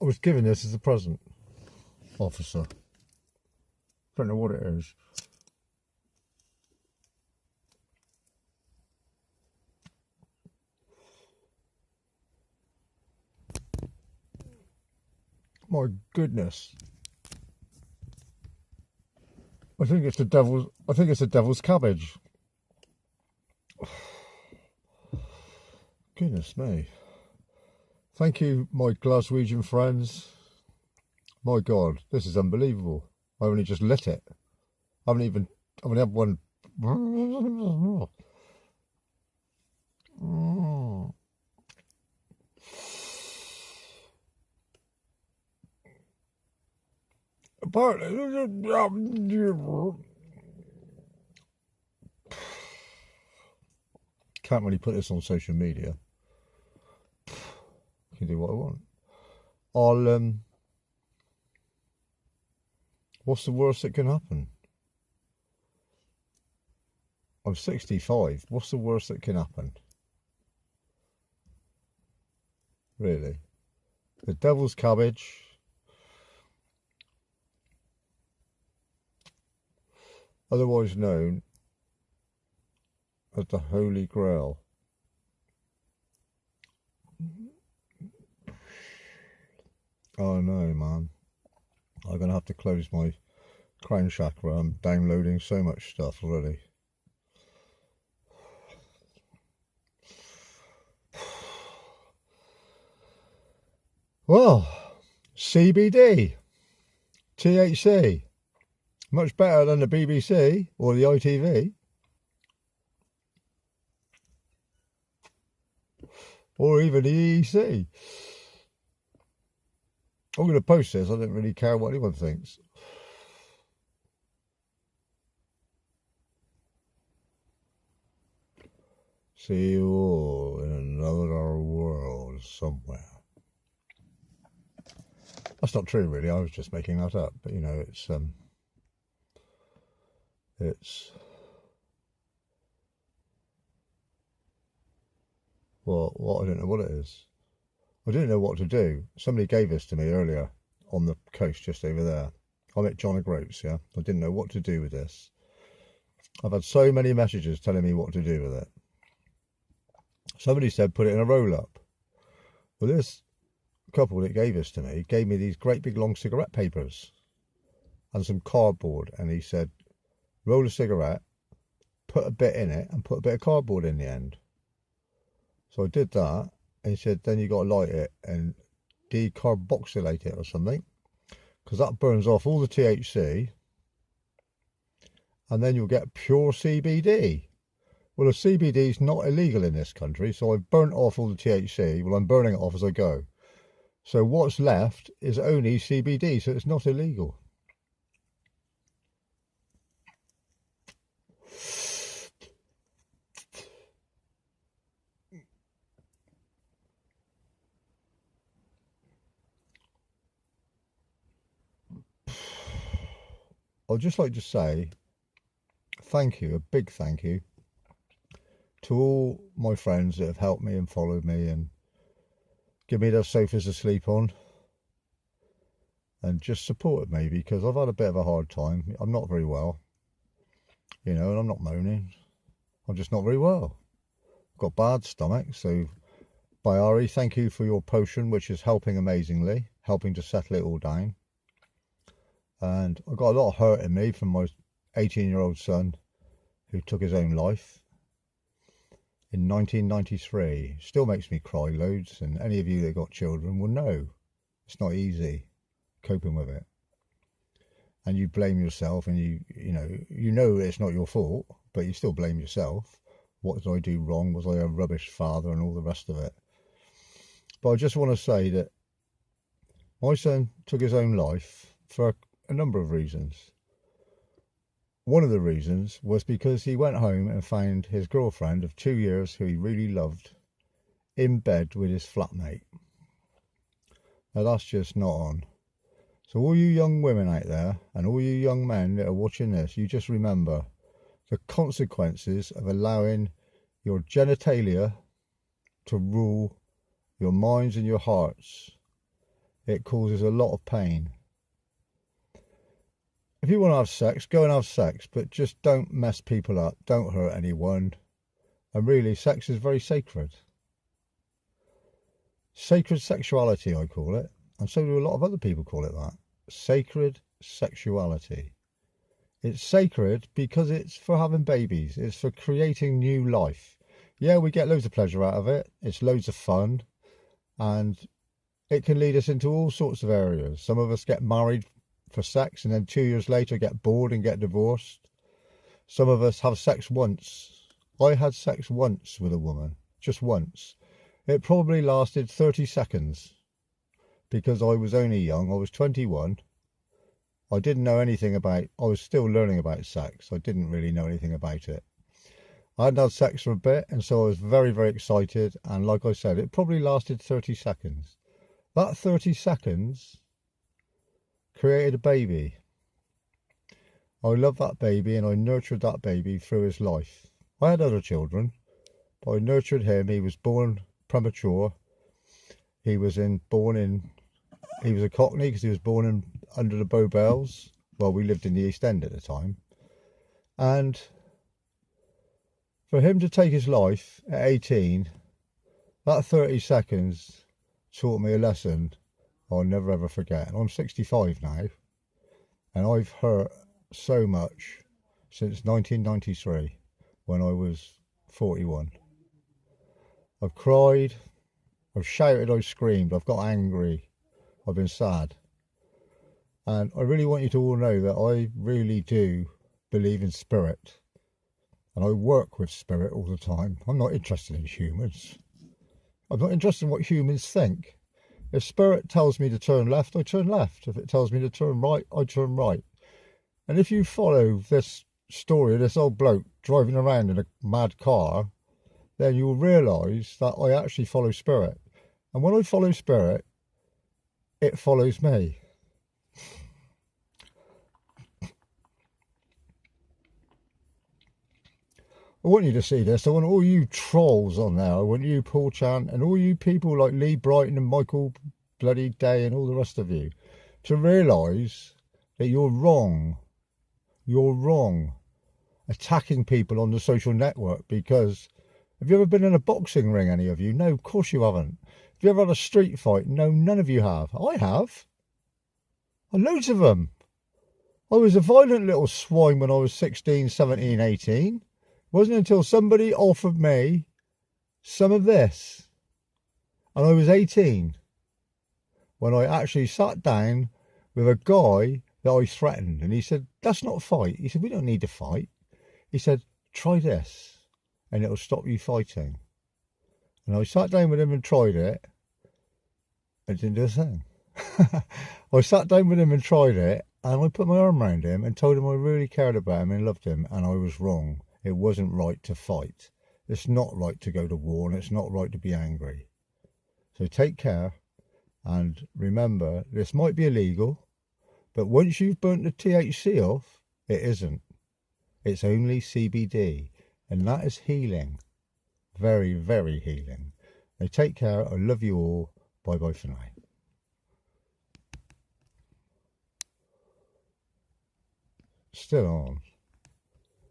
I was given this as a present, officer. Don't know what it is. My goodness. I think it's the devil's cabbage. Goodness me. Thank you, my Glaswegian friends. My God, this is unbelievable. I only just lit it. I haven't had one. Can't really put this on social media. I can do what I want. What's the worst that can happen? I'm 65. What's the worst that can happen? Really? The devil's cabbage. Otherwise known as the Holy Grail. Oh no, man. I'm going to have to close my crown chakra. I'm downloading so much stuff already. Well, CBD, THC. Much better than the BBC or the ITV. Or even the EEC. I'm going to post this. I don't really care what anyone thinks. See you all in another world somewhere. That's not true, really. I was just making that up. But, you know, it's well, I don't know what it is. I didn't know what to do. Somebody gave this to me earlier on the coast just over there. I'm at John O'Groats, yeah? I didn't know what to do with this. I've had so many messages telling me what to do with it. Somebody said put it in a roll-up. Well, this couple that gave this to me gave me these great big long cigarette papers and some cardboard, and he said roll a cigarette, put a bit in it and put a bit of cardboard in the end. So I did that, and he said then you got to light it and decarboxylate it or something, because that burns off all the THC and then you'll get pure CBD. Well, the CBD is not illegal in this country, so I've burnt off all the THC. Well, I'm burning it off as I go. So what's left is only CBD, so it's not illegal. I'd just like to say thank you, a big thank you, to all my friends that have helped me and followed me and give me their sofas to sleep on and just supported me, because I've had a bit of a hard time. I'm not very well, you know, and I'm not moaning. I'm just not very well. I've got bad stomach, so Bayari, thank you for your potion, which is helping amazingly, helping to settle it all down. And I got a lot of hurt in me from my 18-year-old son who took his own life in 1993. Still makes me cry loads, and any of you that got children will know it's not easy coping with it. And you blame yourself, and you know it's not your fault, but you still blame yourself. What did I do wrong? Was I a rubbish father and all the rest of it? But I just want to say that my son took his own life for a number of reasons. One of the reasons was because he went home and found his girlfriend of 2 years, who he really loved, in bed with his flatmate. Now that's just not on. So all you young women out there and all you young men that are watching this, you just remember the consequences of allowing your genitalia to rule your minds and your hearts. it causes a lot of pain. If you want to have sex, go and have sex, but just don't mess people up. Don't hurt anyone. And really, sex is very sacred. Sacred sexuality, I call it. And so do a lot of other people call it that. Sacred sexuality. It's sacred because it's for having babies. It's for creating new life. Yeah, we get loads of pleasure out of it. It's loads of fun. And it can lead us into all sorts of areas. Some of us get married for sex and then 2 years later get bored and get divorced. Some of us have sex once. I had sex once with a woman, just once. It probably lasted 30 seconds because I was only young. I was 21. I didn't know anything about, I was still learning about sex. I didn't really know anything about it. I hadn't had sex for a bit, and so I was very, very excited. And like I said, it probably lasted 30 seconds. That 30 seconds created a baby. I loved that baby and I nurtured that baby through his life. I had other children, but I nurtured him. He was born premature. He was a Cockney because he was born under the Bow Bells. Well, we lived in the East End at the time. And for him to take his life at 18, that 30 seconds taught me a lesson I'll never ever forget. And I'm 65 now, and I've hurt so much since 1993 when I was 41. I've cried, I've shouted, I've screamed, I've got angry, I've been sad. And I really want you to all know that I really do believe in spirit. And I work with spirit all the time. I'm not interested in humans. I'm not interested in what humans think. If spirit tells me to turn left, I turn left. If it tells me to turn right, I turn right. And if you follow this story of this old bloke driving around in a mad car, then you'll realise that I actually follow spirit. And when I follow spirit, it follows me. I want you to see this. I want all you trolls on there. I want you, Paul Chant, and all you people like Lee Brighton and Michael bloody Day and all the rest of you to realise that you're wrong. You're wrong attacking people on the social network. Because have you ever been in a boxing ring, any of you? No, of course you haven't. Have you ever had a street fight? No, none of you have. I have. Loads of them. I was a violent little swine when I was 16, 17, 18. It wasn't until somebody offered me some of this, and I was 18, when I actually sat down with a guy that I threatened, and he said, that's not a fight. He said, we don't need to fight. He said, try this, and it'll stop you fighting. And I sat down with him and tried it, and it didn't do a thing. I sat down with him and tried it, and I put my arm around him and told him I really cared about him and loved him, and I was wrong. It wasn't right to fight. It's not right to go to war, and it's not right to be angry. So take care, and remember, this might be illegal, but once you've burnt the THC off, it isn't. It's only CBD, and that is healing. Very, very healing. So take care. I love you all. Bye-bye for now. Still on.